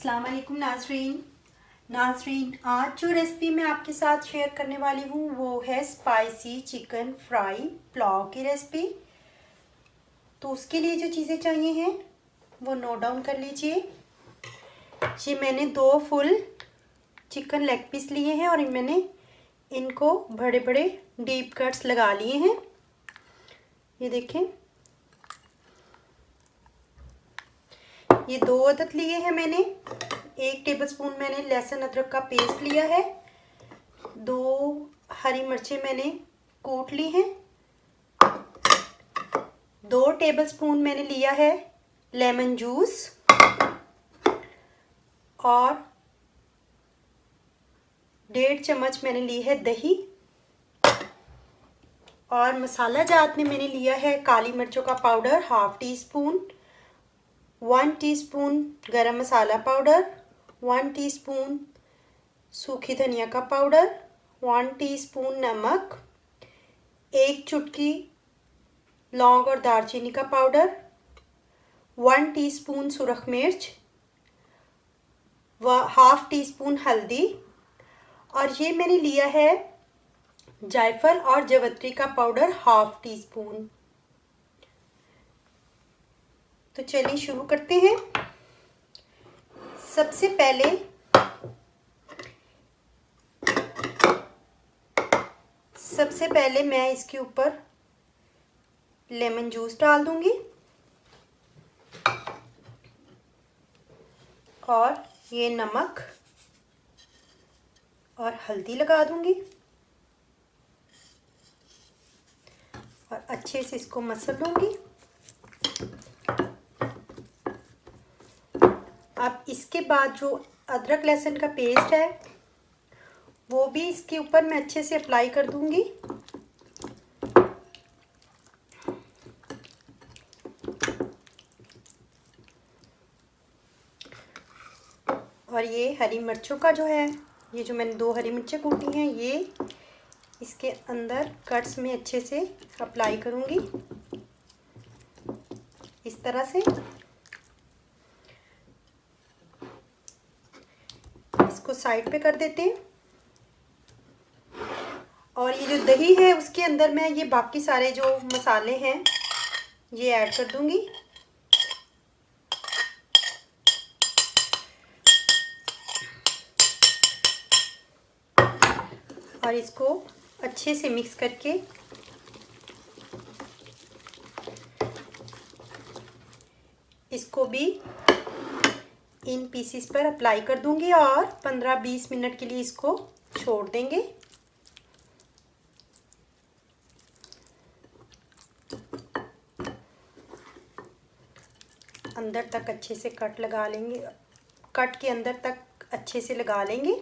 अस्सलाम वालेकुम नाज़रीन, आज जो रेसिपी मैं आपके साथ शेयर करने वाली हूँ वो है स्पाइसी चिकन फ्राई पुलाव की रेसिपी। तो उसके लिए जो चीज़ें चाहिए हैं वो नोट डाउन कर लीजिए। ये मैंने 2 फुल चिकन लेग पीस लिए हैं और मैंने इनको बड़े बड़े डीप कट्स लगा लिए हैं। ये देखें, ये 2 अदद लिए हैं मैंने। 1 टेबलस्पून मैंने लहसुन अदरक का पेस्ट लिया है। 2 हरी मिर्चें मैंने कूट ली हैं। 2 टेबलस्पून मैंने लिया है लेमन जूस और 1.5 चम्मच मैंने ली है दही। और मसाला जात में मैंने लिया है काली मिर्चों का पाउडर ½ टीस्पून, 1 टीस्पून गरम मसाला पाउडर, 1 टीस्पून सूखी धनिया का पाउडर, 1 टीस्पून नमक, 1 चुटकी लौंग और दालचीनी का पाउडर, 1 टीस्पून सुरख मिर्च व ½ टीस्पून हल्दी। और ये मैंने लिया है जायफल और जवित्री का पाउडर ½ टीस्पून। तो चलिए शुरू करते हैं। सबसे पहले मैं इसके ऊपर लेमन जूस डाल दूंगी और ये नमक और हल्दी लगा दूंगी और अच्छे से इसको मसल लूंगी। अब इसके बाद जो अदरक लहसुन का पेस्ट है वो भी इसके ऊपर मैं अच्छे से अप्लाई कर दूंगी। और ये हरी मिर्चों का जो है, ये जो मैंने 2 हरी मिर्चें कूटी हैं ये इसके अंदर कट्स में अच्छे से अप्लाई करूंगी इस तरह से। इसको साइड पे कर देते हैं। और ये जो दही है उसके अंदर मैं ये बाकी सारे जो मसाले हैं ये ऐड कर दूंगी। और इसको अच्छे से मिक्स करके इसको भी इन पीसेस पर अप्लाई कर दूंगी और 15-20 मिनट के लिए इसको छोड़ देंगे। अंदर तक अच्छे से कट लगा लेंगे, कट के अंदर तक अच्छे से लगा लेंगे।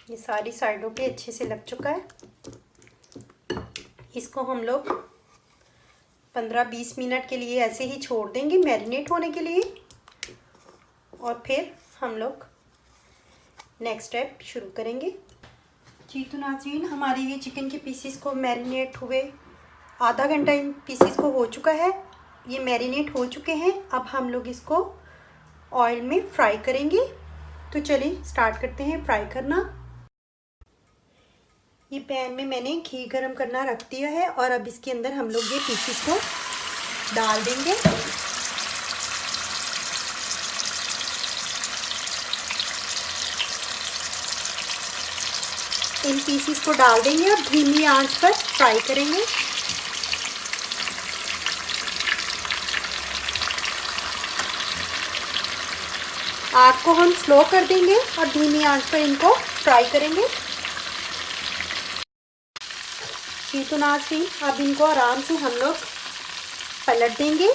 ये सारी साइडों पे अच्छे से लग चुका है। इसको हम लोग 15-20 मिनट के लिए ऐसे ही छोड़ देंगे मैरिनेट होने के लिए। और फिर हम लोग नेक्स्ट स्टेप शुरू करेंगे। जी तो नाज़रीन, हमारे ये चिकन के पीसेस को मैरिनेट हुए आधा घंटा इन पीसेस को हो चुका है। ये मैरिनेट हो चुके हैं। अब हम लोग इसको ऑयल में फ्राई करेंगे। तो चलिए स्टार्ट करते हैं फ्राई करना। ये पैन में मैंने घी गरम करना रख दिया है और अब इसके अंदर हम लोग ये पीसेस को डाल देंगे। इन पीसेस को डाल देंगे और धीमी आंच पर फ्राई करेंगे। आग को हम स्लो कर देंगे और धीमी आंच पर इनको फ्राई करेंगे। जी तो नाज़रीन, अब इनको आराम से हम लोग पलट देंगे,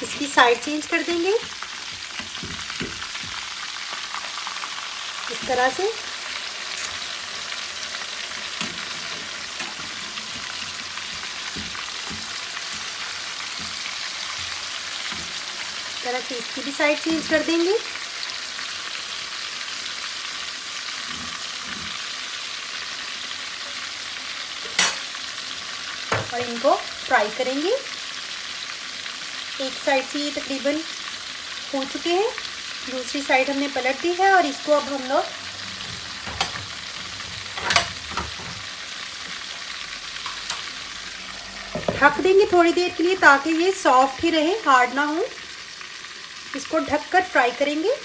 इसकी साइड चेंज कर देंगे इस तरह से। इस तरह से इसकी भी साइड चेंज कर देंगे। और इनको फ्राई करेंगे। एक साइड से ये तकरीबन हो चुके हैं, दूसरी साइड हमने पलट दी है और इसको अब हम लोग ढक देंगे थोड़ी देर के लिए ताकि ये सॉफ्ट ही रहे, हार्ड ना हो। इसको ढककर फ्राई करेंगे।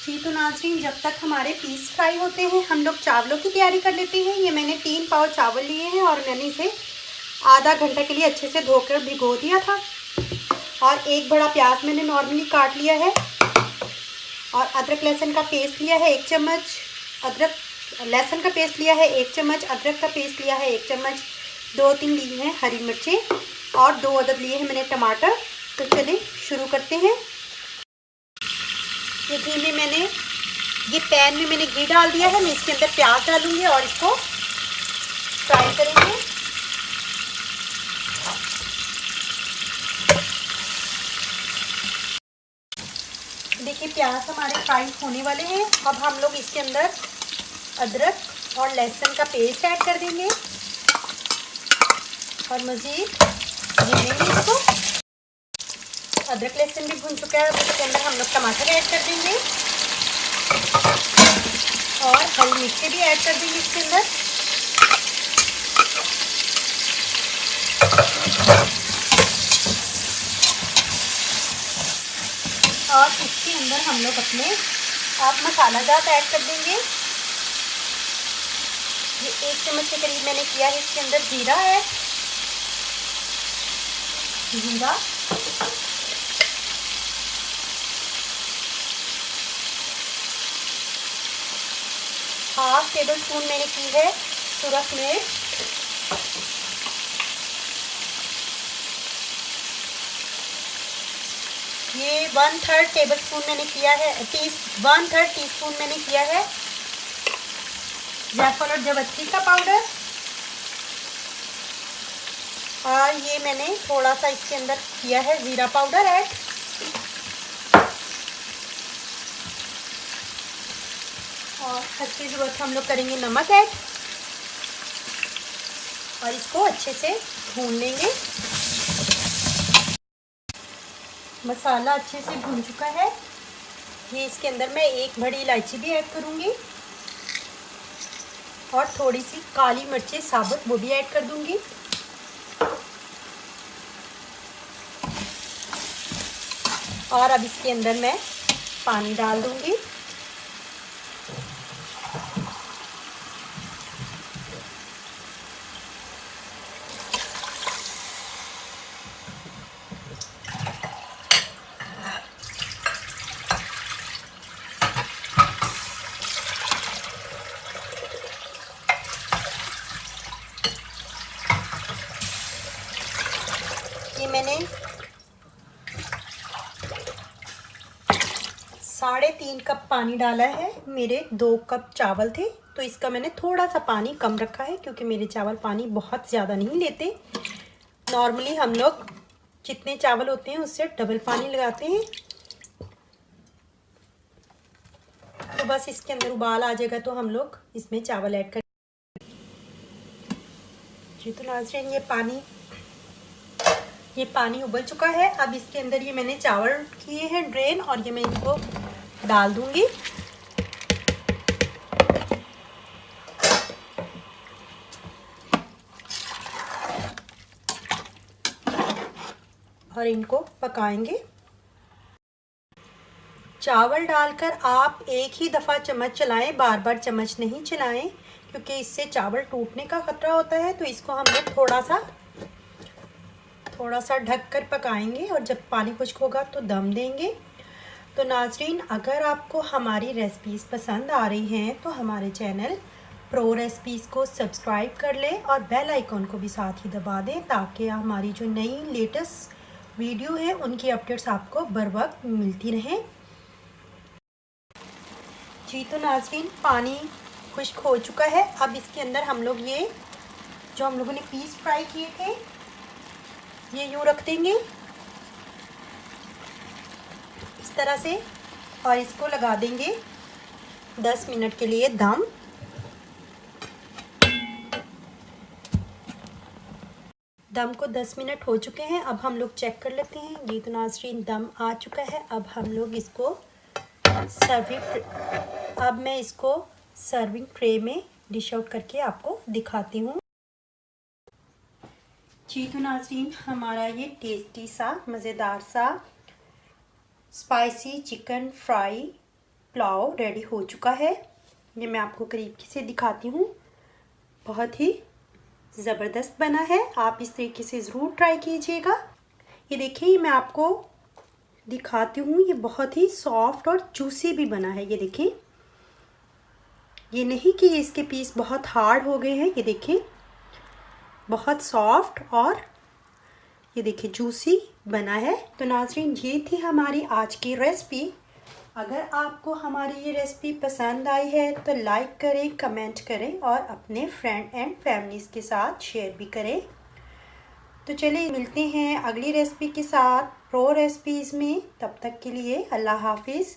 जी तो नाज़रीन, जब तक हमारे पीस फ्राई होते हैं हम लोग चावलों की तैयारी कर लेते हैं। ये मैंने 3 पाव चावल लिए हैं और मैंने इसे आधा घंटा के लिए अच्छे से धोकर भिगो दिया था। और एक बड़ा प्याज मैंने नॉर्मली काट लिया है और अदरक लहसुन का पेस्ट लिया है 1 चम्मच, लहसुन का पेस्ट लिया है 1 चम्मच, अदरक का पेस्ट लिया है 1 चम्मच, 2-3 ली हैं हरी मिर्चें और 2 अदद लिए हैं मैंने टमाटर। तो चलिए शुरू करते हैं। ये घी में ये पैन में मैंने घी डाल दिया है। मैं इसके अंदर प्याज डालूंगी और इसको फ्राई करेंगे। देखिए प्याज हमारे फ्राई होने वाले हैं। अब हम लोग इसके अंदर अदरक और लहसुन का पेस्ट ऐड कर देंगे और मज़ीद भूनेंगे इसको। अदरक लहसुन भी भून चुका है। अब इसके अंदर हम लोग टमाटर ऐड कर देंगे और हरी मिर्ची भी ऐड कर देंगे इसके अंदर। और इसके अंदर हम लोग अपने मसाला जात ऐड कर देंगे। ये 1 चम्मच के करीब मैंने किया है इसके अंदर जीरा है। जीरा, ½ टेबल स्पून मैंने की है सुरख मिर्च, ये 1/3 टेबल स्पून मैंने किया है, 1/3 टीस्पून मैंने किया है जायफल और जावित्री का पाउडर। और ये मैंने थोड़ा सा इसके अंदर किया है ज़ीरा पाउडर ऐड। और हल्की ज़रूरत हम लोग करेंगे नमक ऐड और इसको अच्छे से भून लेंगे। मसाला अच्छे से भून चुका है। ये इसके अंदर मैं 1 बड़ी इलायची भी ऐड करूँगी और थोड़ी सी काली मिर्चें साबुत वो भी ऐड कर दूँगी। और अब इसके अंदर मैं पानी डाल दूँगी। ये मैंने 3.5 कप पानी डाला है। मेरे 2 कप चावल थे तो इसका मैंने थोड़ा सा पानी कम रखा है क्योंकि मेरे चावल पानी बहुत ज़्यादा नहीं लेते। नॉर्मली हम लोग जितने चावल होते हैं उससे डबल पानी लगाते हैं। तो बस इसके अंदर उबाल आ जाएगा तो हम लोग इसमें चावल ऐड कर। जी तो नाज़रीन, ये पानी उबल चुका है। अब इसके अंदर ये मैंने चावल किए हैं ड्रेन और ये मैं इनको डाल दूंगी। और इनको पकाएंगे। चावल डालकर आप एक ही दफ़ा चम्मच चलाएं, बार बार चम्मच नहीं चलाएं क्योंकि इससे चावल टूटने का खतरा होता है। तो इसको हम लोग थोड़ा सा ढक कर पकाएंगे और जब पानी खुश्क होगा तो दम देंगे। तो नाज़रीन, अगर आपको हमारी रेसिपीज़ पसंद आ रही हैं तो हमारे चैनल प्रो रेसिपीज़ को सब्सक्राइब कर लें और बेल आइकॉन को भी साथ ही दबा दें ताकि हमारी जो नई लेटेस्ट वीडियो है उनकी अपडेट्स आपको बर वक्त मिलती रहें। जी तो नाज़रीन, पानी खुश्क हो चुका है। अब इसके अंदर हम लोग ये जो हम लोगों ने पीस फ्राई किए थे ये यूँ रख देंगे इस तरह से और इसको लगा देंगे 10 मिनट के लिए दम। दम को 10 मिनट हो चुके हैं। अब हम लोग चेक कर लेते हैं। जी तो नाज़रीन दम आ चुका है। अब हम लोग इसको अब मैं इसको सर्विंग ट्रे में डिश आउट करके आपको दिखाती हूँ। जी तो नाज़रीन हमारा ये टेस्टी सा मज़ेदार सा spicy chicken fry pulao ready हो चुका है। ये मैं आपको करीब से दिखाती हूँ। बहुत ही ज़बरदस्त बना है। आप इस तरीके से ज़रूर ट्राई कीजिएगा। ये देखिए मैं आपको दिखाती हूँ। ये बहुत ही सॉफ्ट और जूसी भी बना है। ये देखिए, ये नहीं कि इसके पीस बहुत हार्ड हो गए हैं। ये देखिए बहुत सॉफ्ट और ये देखिए जूसी बना है। तो नाज़रीन ये थी हमारी आज की रेसिपी। अगर आपको हमारी ये रेसिपी पसंद आई है तो लाइक करें, कमेंट करें और अपने फ्रेंड एंड फैमिलीज़ के साथ शेयर भी करें। तो चलिए मिलते हैं अगली रेसिपी के साथ प्रो रेसिपीज़ में। तब तक के लिए अल्लाह हाफिज़।